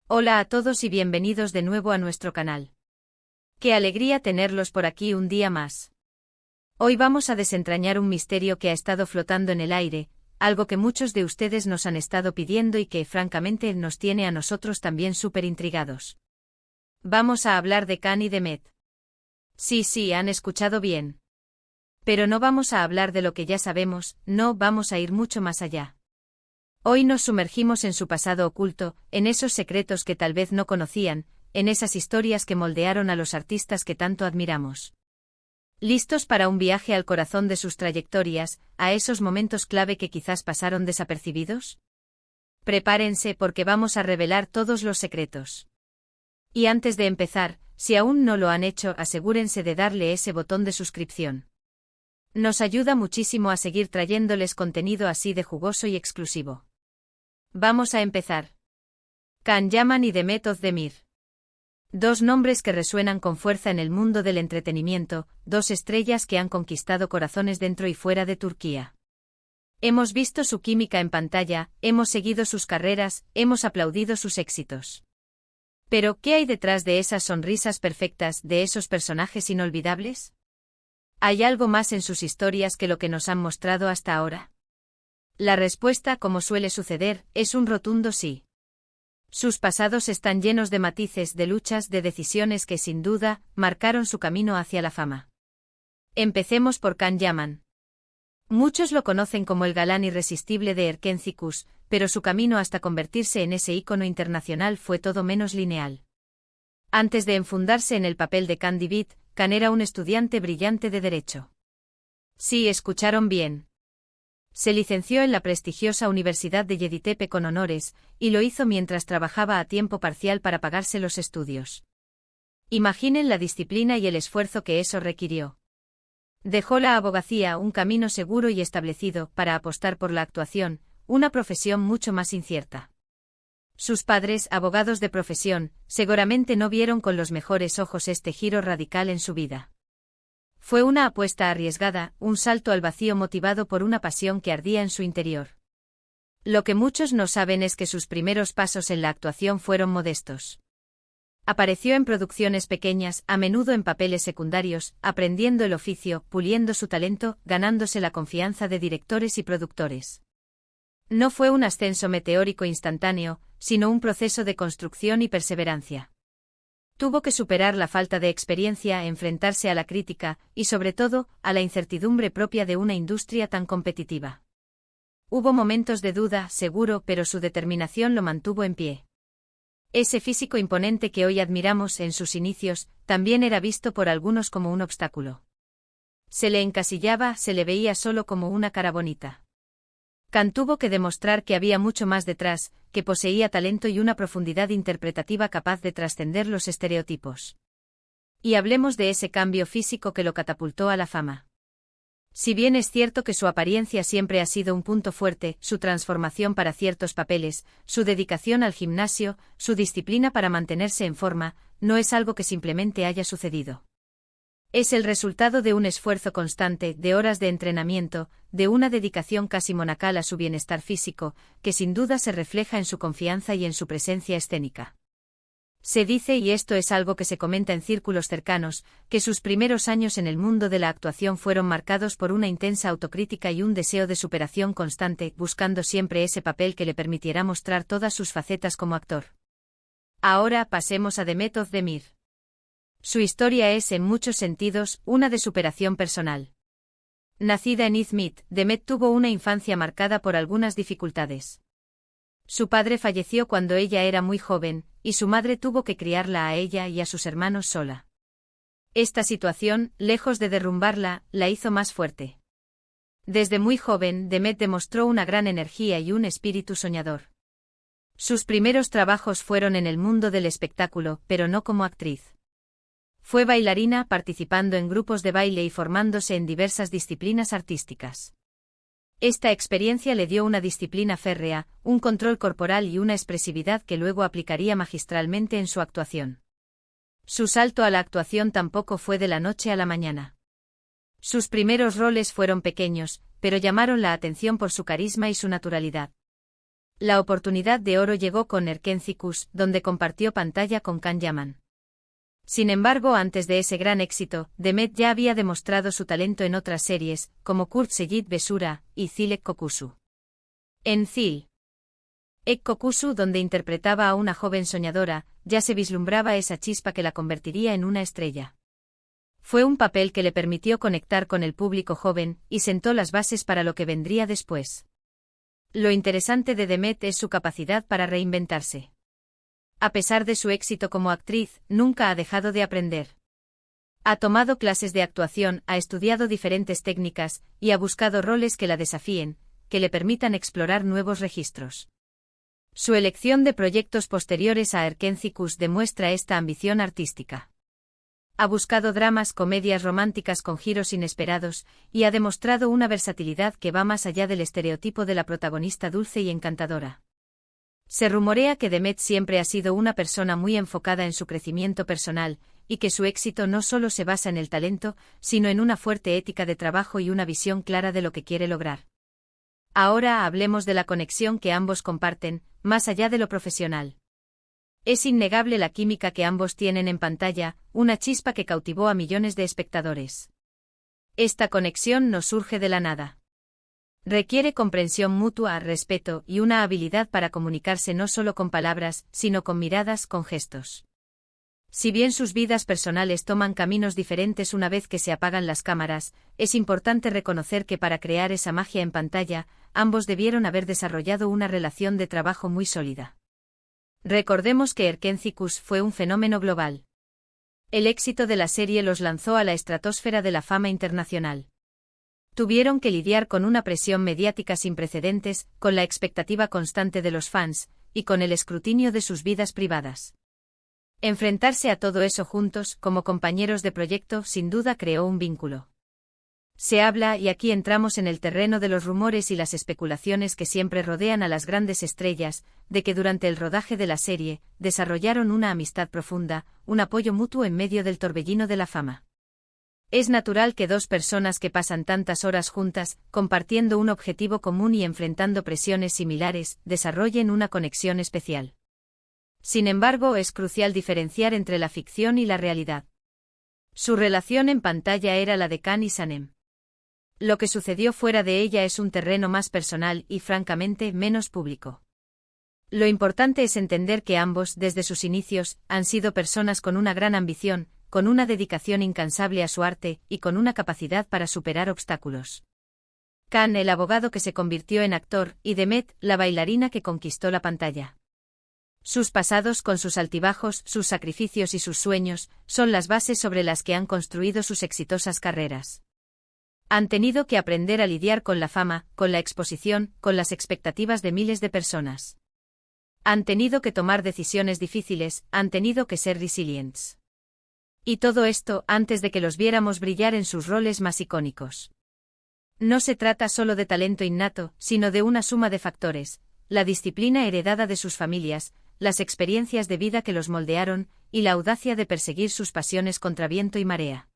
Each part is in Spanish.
Hola a todos y bienvenidos de nuevo a nuestro canal. Qué alegría tenerlos por aquí un día más. Hoy vamos a desentrañar un misterio que ha estado flotando en el aire, algo que muchos de ustedes nos han estado pidiendo y que francamente nos tiene a nosotros también súper intrigados. Vamos a hablar de Can y de Met. Sí, han escuchado bien. Pero no vamos a hablar de lo que ya sabemos, no, vamos a ir mucho más allá. Hoy nos sumergimos en su pasado oculto, en esos secretos que tal vez no conocían, en esas historias que moldearon a los artistas que tanto admiramos. ¿Listos para un viaje al corazón de sus trayectorias, a esos momentos clave que quizás pasaron desapercibidos? Prepárense porque vamos a revelar todos los secretos. Y antes de empezar, si aún no lo han hecho, asegúrense de darle ese botón de suscripción. Nos ayuda muchísimo a seguir trayéndoles contenido así de jugoso y exclusivo. Vamos a empezar. Can Yaman y Demet Özdemir. Dos nombres que resuenan con fuerza en el mundo del entretenimiento, dos estrellas que han conquistado corazones dentro y fuera de Turquía. Hemos visto su química en pantalla, hemos seguido sus carreras, hemos aplaudido sus éxitos. Pero, ¿qué hay detrás de esas sonrisas perfectas, de esos personajes inolvidables? ¿Hay algo más en sus historias que lo que nos han mostrado hasta ahora? La respuesta, como suele suceder, es un rotundo sí. Sus pasados están llenos de matices, de luchas, de decisiones que sin duda marcaron su camino hacia la fama. Empecemos por Can Yaman. Muchos lo conocen como el galán irresistible de Erkencikus, pero su camino hasta convertirse en ese ícono internacional fue todo menos lineal. Antes de enfundarse en el papel de Can Divit, Can era un estudiante brillante de Derecho. Sí, escucharon bien. Se licenció en la prestigiosa Universidad de Yeditepe con honores, y lo hizo mientras trabajaba a tiempo parcial para pagarse los estudios. Imaginen la disciplina y el esfuerzo que eso requirió. Dejó la abogacía, un camino seguro y establecido, para apostar por la actuación, una profesión mucho más incierta. Sus padres, abogados de profesión, seguramente no vieron con los mejores ojos este giro radical en su vida. Fue una apuesta arriesgada, un salto al vacío motivado por una pasión que ardía en su interior. Lo que muchos no saben es que sus primeros pasos en la actuación fueron modestos. Apareció en producciones pequeñas, a menudo en papeles secundarios, aprendiendo el oficio, puliendo su talento, ganándose la confianza de directores y productores. No fue un ascenso meteórico instantáneo, sino un proceso de construcción y perseverancia. Tuvo que superar la falta de experiencia, enfrentarse a la crítica, y sobre todo, a la incertidumbre propia de una industria tan competitiva. Hubo momentos de duda, seguro, pero su determinación lo mantuvo en pie. Ese físico imponente que hoy admiramos en sus inicios, también era visto por algunos como un obstáculo. Se le encasillaba, se le veía solo como una cara bonita. Can tuvo que demostrar que había mucho más detrás, que poseía talento y una profundidad interpretativa capaz de trascender los estereotipos. Y hablemos de ese cambio físico que lo catapultó a la fama. Si bien es cierto que su apariencia siempre ha sido un punto fuerte, su transformación para ciertos papeles, su dedicación al gimnasio, su disciplina para mantenerse en forma, no es algo que simplemente haya sucedido. Es el resultado de un esfuerzo constante, de horas de entrenamiento, de una dedicación casi monacal a su bienestar físico, que sin duda se refleja en su confianza y en su presencia escénica. Se dice, y esto es algo que se comenta en círculos cercanos, que sus primeros años en el mundo de la actuación fueron marcados por una intensa autocrítica y un deseo de superación constante, buscando siempre ese papel que le permitiera mostrar todas sus facetas como actor. Ahora pasemos a Demet Özdemir. Su historia es, en muchos sentidos, una de superación personal. Nacida en Izmit, Demet tuvo una infancia marcada por algunas dificultades. Su padre falleció cuando ella era muy joven, y su madre tuvo que criarla a ella y a sus hermanos sola. Esta situación, lejos de derrumbarla, la hizo más fuerte. Desde muy joven, Demet demostró una gran energía y un espíritu soñador. Sus primeros trabajos fueron en el mundo del espectáculo, pero no como actriz. Fue bailarina, participando en grupos de baile y formándose en diversas disciplinas artísticas. Esta experiencia le dio una disciplina férrea, un control corporal y una expresividad que luego aplicaría magistralmente en su actuación. Su salto a la actuación tampoco fue de la noche a la mañana. Sus primeros roles fueron pequeños, pero llamaron la atención por su carisma y su naturalidad. La oportunidad de oro llegó con Erkencicus, donde compartió pantalla con Can Yaman. Sin embargo, antes de ese gran éxito, Demet ya había demostrado su talento en otras series, como Kurt Seyit Besura y Zilek Kokusu. En Zil Ek Kokusu, donde interpretaba a una joven soñadora, ya se vislumbraba esa chispa que la convertiría en una estrella. Fue un papel que le permitió conectar con el público joven y sentó las bases para lo que vendría después. Lo interesante de Demet es su capacidad para reinventarse. A pesar de su éxito como actriz, nunca ha dejado de aprender. Ha tomado clases de actuación, ha estudiado diferentes técnicas y ha buscado roles que la desafíen, que le permitan explorar nuevos registros. Su elección de proyectos posteriores a Erkencicus demuestra esta ambición artística. Ha buscado dramas, comedias románticas con giros inesperados, y ha demostrado una versatilidad que va más allá del estereotipo de la protagonista dulce y encantadora. Se rumorea que Demet siempre ha sido una persona muy enfocada en su crecimiento personal, y que su éxito no solo se basa en el talento, sino en una fuerte ética de trabajo y una visión clara de lo que quiere lograr. Ahora hablemos de la conexión que ambos comparten, más allá de lo profesional. Es innegable la química que ambos tienen en pantalla, una chispa que cautivó a millones de espectadores. Esta conexión no surge de la nada. Requiere comprensión mutua, respeto y una habilidad para comunicarse no solo con palabras, sino con miradas, con gestos. Si bien sus vidas personales toman caminos diferentes una vez que se apagan las cámaras, es importante reconocer que para crear esa magia en pantalla, ambos debieron haber desarrollado una relación de trabajo muy sólida. Recordemos que Erkencicus fue un fenómeno global. El éxito de la serie los lanzó a la estratosfera de la fama internacional. Tuvieron que lidiar con una presión mediática sin precedentes, con la expectativa constante de los fans, y con el escrutinio de sus vidas privadas. Enfrentarse a todo eso juntos, como compañeros de proyecto, sin duda creó un vínculo. Se habla, y aquí entramos en el terreno de los rumores y las especulaciones que siempre rodean a las grandes estrellas, de que durante el rodaje de la serie, desarrollaron una amistad profunda, un apoyo mutuo en medio del torbellino de la fama. Es natural que dos personas que pasan tantas horas juntas, compartiendo un objetivo común y enfrentando presiones similares, desarrollen una conexión especial. Sin embargo, es crucial diferenciar entre la ficción y la realidad. Su relación en pantalla era la de Can y Sanem. Lo que sucedió fuera de ella es un terreno más personal y, francamente, menos público. Lo importante es entender que ambos, desde sus inicios, han sido personas con una gran ambición, con una dedicación incansable a su arte y con una capacidad para superar obstáculos. Can, el abogado que se convirtió en actor, y Demet, la bailarina que conquistó la pantalla. Sus pasados, con sus altibajos, sus sacrificios y sus sueños, son las bases sobre las que han construido sus exitosas carreras. Han tenido que aprender a lidiar con la fama, con la exposición, con las expectativas de miles de personas. Han tenido que tomar decisiones difíciles, han tenido que ser resilientes. Y todo esto, antes de que los viéramos brillar en sus roles más icónicos. No se trata solo de talento innato, sino de una suma de factores: la disciplina heredada de sus familias, las experiencias de vida que los moldearon, y la audacia de perseguir sus pasiones contra viento y marea.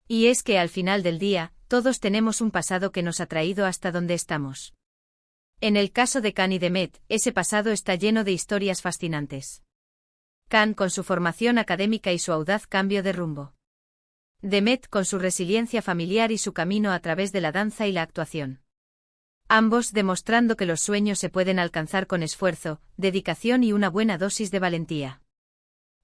Y es que al final del día, todos tenemos un pasado que nos ha traído hasta donde estamos. En el caso de Can y Demet, ese pasado está lleno de historias fascinantes. Can con su formación académica y su audaz cambio de rumbo. Demet con su resiliencia familiar y su camino a través de la danza y la actuación. Ambos demostrando que los sueños se pueden alcanzar con esfuerzo, dedicación y una buena dosis de valentía.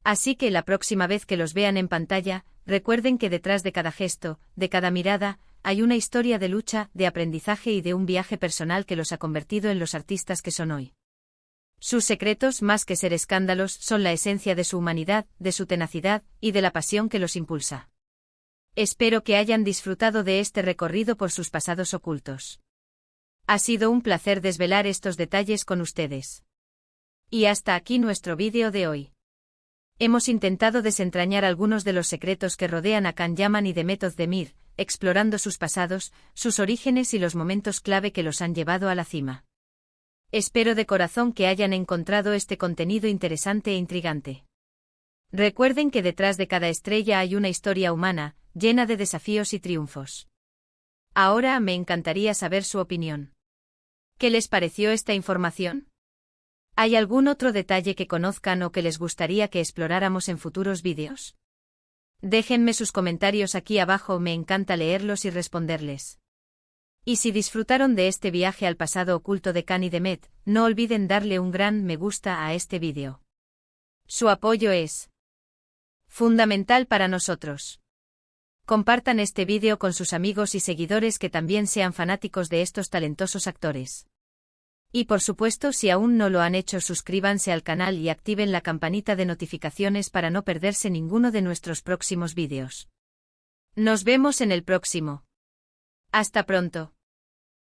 Así que la próxima vez que los vean en pantalla, recuerden que detrás de cada gesto, de cada mirada, hay una historia de lucha, de aprendizaje y de un viaje personal que los ha convertido en los artistas que son hoy. Sus secretos, más que ser escándalos, son la esencia de su humanidad, de su tenacidad y de la pasión que los impulsa. Espero que hayan disfrutado de este recorrido por sus pasados ocultos. Ha sido un placer desvelar estos detalles con ustedes. Y hasta aquí nuestro vídeo de hoy. Hemos intentado desentrañar algunos de los secretos que rodean a Can Yaman y Demet Özdemir, explorando sus pasados, sus orígenes y los momentos clave que los han llevado a la cima. Espero de corazón que hayan encontrado este contenido interesante e intrigante. Recuerden que detrás de cada estrella hay una historia humana, llena de desafíos y triunfos. Ahora me encantaría saber su opinión. ¿Qué les pareció esta información? ¿Hay algún otro detalle que conozcan o que les gustaría que exploráramos en futuros vídeos? Déjenme sus comentarios aquí abajo, me encanta leerlos y responderles. Y si disfrutaron de este viaje al pasado oculto de Khan y Demet, no olviden darle un gran me gusta a este vídeo. Su apoyo es fundamental para nosotros. Compartan este vídeo con sus amigos y seguidores que también sean fanáticos de estos talentosos actores. Y por supuesto, si aún no lo han hecho, suscríbanse al canal y activen la campanita de notificaciones para no perderse ninguno de nuestros próximos vídeos. Nos vemos en el próximo. Hasta pronto.